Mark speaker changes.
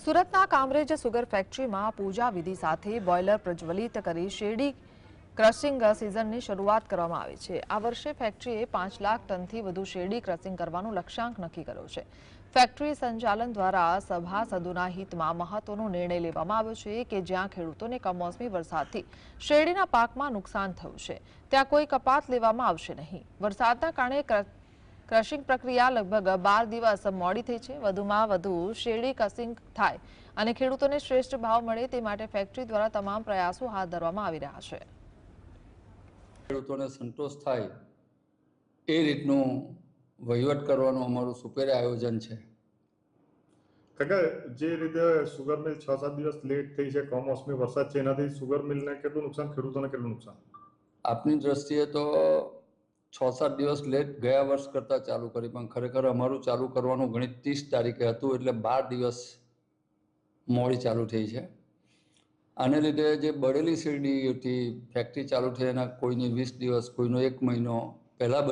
Speaker 1: સુરતના કામરેજ સુગર ફેક્ટરીમાં પૂજા વિધિ સાથે બોઇલર પ્રજ્વલિત કરી શેરડી ક્રશિંગ સિઝનની શરૂઆત કરવામાં આવી છે। આ વર્ષે ફેક્ટરીએ 5 લાખ ટનથી વધુ શેરડી ક્રશિંગ કરવાનું લક્ષ્યાંક નક્કી કર્યો છે। ફેક્ટરી સંચાલન દ્વારા સભાસદોના હિતમાં મહત્વનો નિર્ણય લેવામાં આવ્યો છે કે જ્યાં ખેડૂતોને કમોસમી વરસાદથી શેરડીના પાકમાં નુકસાન થયું છે ત્યાં કોઈ કપાત લેવામાં આવશે નહીં। વરસાદના કારણે ક્રશિંગ પ્રક્રિયા લગભગ 12 દિવસ મોડી થઈ છે। વધુમાં વધુ શેરડી ક્રશિંગ થાય અને ખેડૂતોને શ્રેષ્ઠ ભાવ મળે તે માટે ફેક્ટરી દ્વારા તમામ પ્રયાસો હાથ ધરવામાં આવી રહ્યા છે।
Speaker 2: ખેડૂતોને સંતોષ થાય એ રીતનું વહીવટ કરવાનું અમારું સુપેરે આયોજન છે।
Speaker 3: કાકા, જે રીતે સુગર મિલ 6-7 દિવસ લેટ થઈ છે, કમોસમી વરસાદ છે, એનાથી સુગર મિલને કેટલું નુકસાન, ખેડૂતોને કેટલું નુકસાન?
Speaker 2: આપની દ્રષ્ટિએ તો 6-7 દિવસ લેટ ગયા વર્ષ કરતાં ચાલુ કરી, પણ ખરેખર અમારું ચાલુ કરવાનું ગણિત 30 તારીખે હતું, એટલે 12 દિવસ મોડી ચાલુ થઈ છે। આને લીધે જે બળેલી શેરડી હતી ફેક્ટરી ચાલુ થઈ એના કોઈની 20 દિવસ, કોઈનો 1 મહિનો પહેલાં